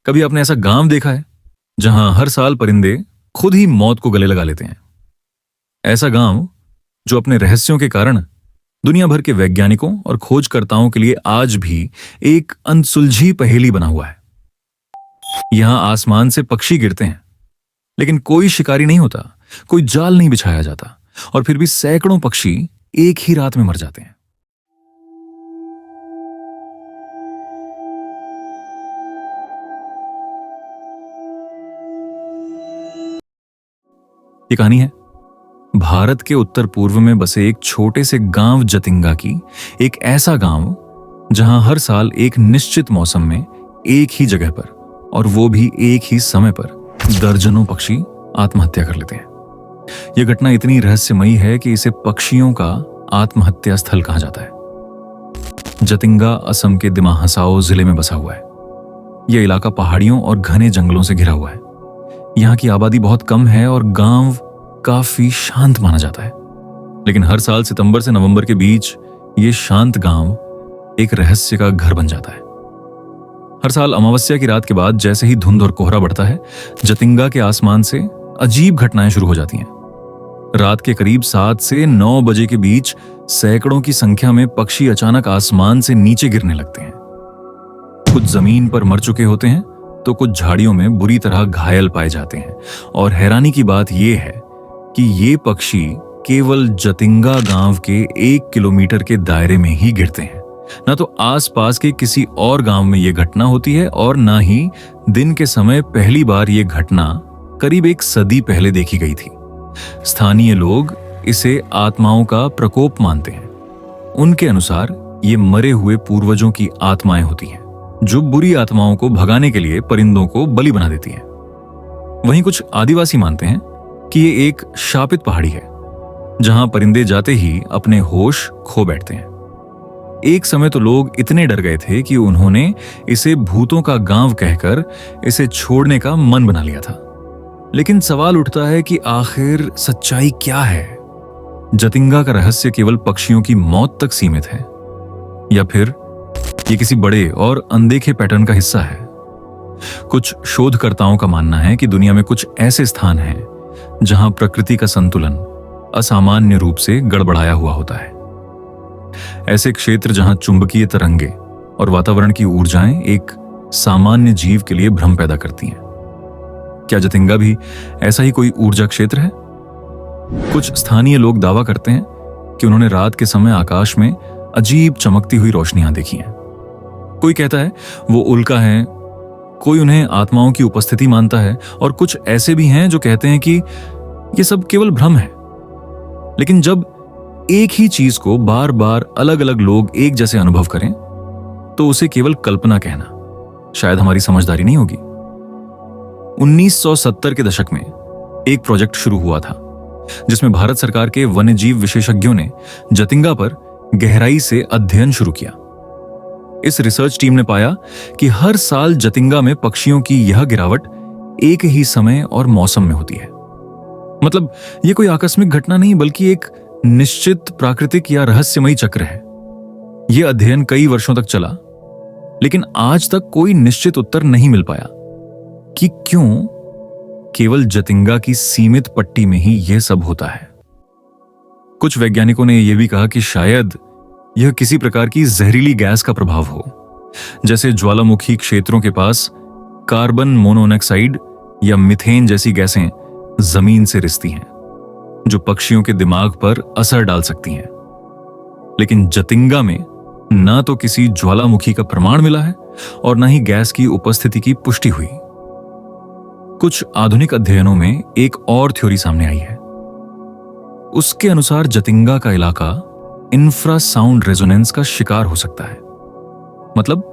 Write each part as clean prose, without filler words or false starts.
कभी आपने ऐसा गांव देखा है जहां हर साल परिंदे खुद ही मौत को गले लगा लेते हैं? ऐसा गांव जो अपने रहस्यों के कारण दुनिया भर के वैज्ञानिकों और खोजकर्ताओं के लिए आज भी एक अनसुलझी पहेली बना हुआ है। यहां आसमान से पक्षी गिरते हैं, लेकिन कोई शिकारी नहीं होता, कोई जाल नहीं बिछाया जाता, और फिर भी सैकड़ों पक्षी एक ही रात में मर जाते हैं। ये कहानी है भारत के उत्तर पूर्व में बसे एक छोटे से गांव जतिंगा की। एक ऐसा गांव जहां हर साल एक निश्चित मौसम में एक ही जगह पर, और वो भी एक ही समय पर, दर्जनों पक्षी आत्महत्या कर लेते हैं। यह घटना इतनी रहस्यमयी है कि इसे पक्षियों का आत्महत्या स्थल कहा जाता है। जतिंगा असम के दिमा हसाओ जिले में बसा हुआ है। यह इलाका पहाड़ियों और घने जंगलों से घिरा हुआ है। यहाँ की आबादी बहुत कम है और गांव काफी शांत माना जाता है। लेकिन हर साल सितंबर से नवंबर के बीच ये शांत गांव एक रहस्य का घर बन जाता है। हर साल अमावस्या की रात के बाद जैसे ही धुंध और कोहरा बढ़ता है, जतिंगा के आसमान से अजीब घटनाएं शुरू हो जाती हैं। रात के करीब 7 से 9 बजे के बीच सैकड़ों की संख्या में पक्षी अचानक आसमान से नीचे गिरने लगते हैं। कुछ जमीन पर मर चुके होते हैं तो कुछ झाड़ियों में बुरी तरह घायल पाए जाते हैं। और हैरानी की बात यह है कि ये पक्षी केवल जतिंगा गांव के 1 किलोमीटर के दायरे में ही गिरते हैं। ना तो आसपास के किसी और गांव में यह घटना होती है, और ना ही दिन के समय पहली बार यह घटना करीब 1 सदी पहले देखी गई थी। स्थानीय लोग इसे आत्माओं का प्रकोप मानते हैं। उनके अनुसार ये मरे हुए पूर्वजों की आत्माएं होती हैं, जो बुरी आत्माओं को भगाने के लिए परिंदों को बलि बना देती हैं। वहीं कुछ आदिवासी मानते हैं कि ये एक शापित पहाड़ी है, जहां परिंदे जाते ही अपने होश खो बैठते हैं। एक समय तो लोग इतने डर गए थे कि उन्होंने इसे भूतों का गांव कहकर इसे छोड़ने का मन बना लिया था। लेकिन सवाल उठता है कि आखिर सच्चाई क्या है? जतिंगा का रहस्य केवल पक्षियों की मौत तक सीमित है, या फिर ये किसी बड़े और अनदेखे पैटर्न का हिस्सा है? कुछ शोधकर्ताओं का मानना है कि दुनिया में कुछ ऐसे स्थान हैं जहां प्रकृति का संतुलन असामान्य रूप से गड़बड़ाया हुआ होता है। ऐसे क्षेत्र जहां चुंबकीय तरंगे और वातावरण की ऊर्जाएं एक सामान्य जीव के लिए भ्रम पैदा करती हैं। क्या जतिंगा भी ऐसा ही कोई ऊर्जा क्षेत्र है? कुछ स्थानीय लोग दावा करते हैं कि उन्होंने रात के समय आकाश में अजीब चमकती हुई रोशनियां देखी हैं। कोई कहता है वो उल्का हैं, कोई उन्हें आत्माओं की उपस्थिति मानता है, और कुछ ऐसे भी हैं जो कहते हैं कि ये सब केवल भ्रम है। लेकिन जब एक ही चीज को बार बार अलग अलग लोग एक जैसे अनुभव करें, तो उसे केवल कल्पना कहना शायद हमारी समझदारी नहीं होगी। 1970 के दशक में एक प्रोजेक्ट शुरू हुआ था, जिसमें भारत सरकार के वन्यजीव विशेषज्ञों ने जतिंगा पर गहराई से अध्ययन शुरू किया। इस रिसर्च टीम ने पाया कि हर साल जतिंगा में पक्षियों की यह गिरावट एक ही समय और मौसम में होती है। मतलब यह कोई आकस्मिक घटना नहीं, बल्कि एक निश्चित प्राकृतिक या रहस्यमयी चक्र है। यह अध्ययन कई वर्षों तक चला, लेकिन आज तक कोई निश्चित उत्तर नहीं मिल पाया कि क्यों केवल जतिंगा की सीमित पट्टी में ही यह सब होता है। कुछ वैज्ञानिकों ने यह भी कहा कि शायद यह किसी प्रकार की जहरीली गैस का प्रभाव हो, जैसे ज्वालामुखी क्षेत्रों के पास कार्बन मोनोऑक्साइड या मीथेन जैसी गैसें जमीन से रिसती हैं, जो पक्षियों के दिमाग पर असर डाल सकती हैं। लेकिन जतिंगा में ना तो किसी ज्वालामुखी का प्रमाण मिला है और ना ही गैस की उपस्थिति की पुष्टि हुई। कुछ आधुनिक अध्ययनों में एक और थ्योरी सामने आई है। उसके अनुसार जतिंगा का इलाका इंफ्रासाउंड रेजोनेंस का शिकार हो सकता है। मतलब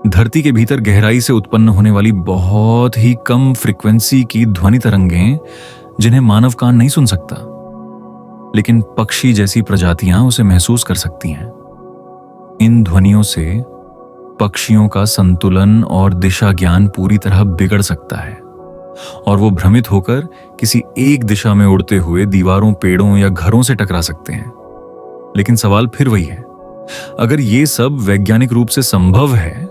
धरती के भीतर गहराई से उत्पन्न होने वाली बहुत ही कम फ्रीक्वेंसी की ध्वनि तरंगें, जिन्हें मानव कान नहीं सुन सकता, लेकिन पक्षी जैसी प्रजातियां उसे महसूस कर सकती हैं। इन ध्वनियों से पक्षियों का संतुलन और दिशा ज्ञान पूरी तरह बिगड़ सकता है, और वो भ्रमित होकर किसी एक दिशा में उड़ते हुए दीवारों, पेड़ों या घरों से टकरा सकते हैं। लेकिन सवाल फिर वही है, अगर ये सब वैज्ञानिक रूप से संभव है,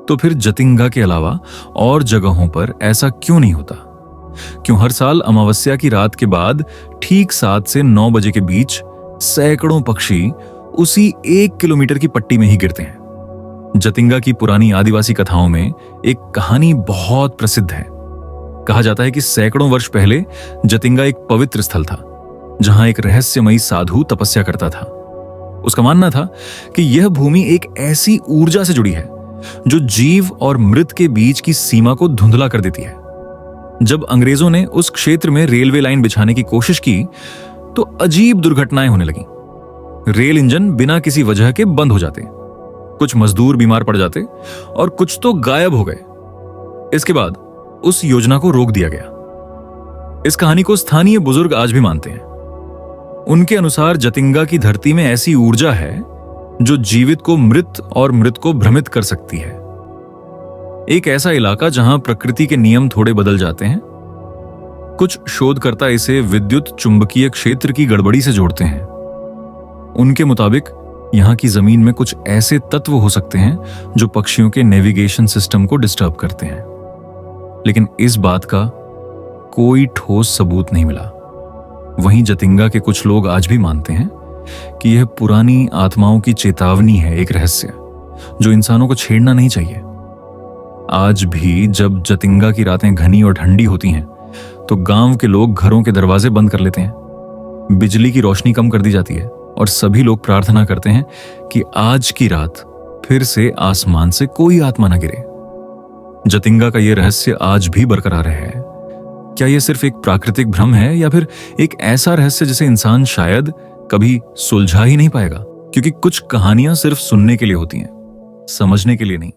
तो फिर जतिंगा के अलावा और जगहों पर ऐसा क्यों नहीं होता? क्यों हर साल अमावस्या की रात के बाद ठीक 7 से 9 बजे के बीच सैकड़ों पक्षी उसी 1 किलोमीटर की पट्टी में ही गिरते हैं? जतिंगा की पुरानी आदिवासी कथाओं में एक कहानी बहुत प्रसिद्ध है। कहा जाता है कि सैकड़ों वर्ष पहले जतिंगा एक पवित्र स्थल था, जहां एक रहस्यमयी साधु तपस्या करता था। उसका मानना था कि यह भूमि एक ऐसी ऊर्जा से जुड़ी है जो जीव और मृत के बीच की सीमा को धुंधला कर देती है। जब अंग्रेजों ने उस क्षेत्र में रेलवे लाइन बिछाने की कोशिश की तो अजीब दुर्घटनाएं होने लगीं। रेल इंजन बिना किसी वजह के बंद हो जाते, कुछ मजदूर बीमार पड़ जाते और कुछ तो गायब हो गए। इसके बाद उस योजना को रोक दिया गया। इस कहानी को स्थानीय बुजुर्ग आज भी मानते हैं। उनके अनुसार जतिंगा की धरती में ऐसी ऊर्जा है जो जीवित को मृत और मृत को भ्रमित कर सकती है। एक ऐसा इलाका जहां प्रकृति के नियम थोड़े बदल जाते हैं। कुछ शोधकर्ता इसे विद्युत चुंबकीय क्षेत्र की गड़बड़ी से जोड़ते हैं। उनके मुताबिक यहां की जमीन में कुछ ऐसे तत्व हो सकते हैं जो पक्षियों के नेविगेशन सिस्टम को डिस्टर्ब करते हैं, लेकिन इस बात का कोई ठोस सबूत नहीं मिला। वहीं जतिंगा के कुछ लोग आज भी मानते हैं कि यह पुरानी आत्माओं की चेतावनी है, एक रहस्य जो इंसानों को छेड़ना नहीं चाहिए। आज भी जब जतिंगा की रातें घनी और ठंडी होती हैं तो गांव के लोग घरों के दरवाजे बंद कर लेते हैं, बिजली की रोशनी कम कर दी जाती है और सभी लोग प्रार्थना करते हैं कि आज की रात फिर से आसमान से कोई आत्मा न गिरे। जतिंगा का यह रहस्य आज भी बरकरार है। क्या यह सिर्फ एक प्राकृतिक भ्रम है या फिर एक ऐसा रहस्य जिसे इंसान शायद कभी सुलझा ही नहीं पाएगा? क्योंकि कुछ कहानियां सिर्फ सुनने के लिए होती हैं, समझने के लिए नहीं।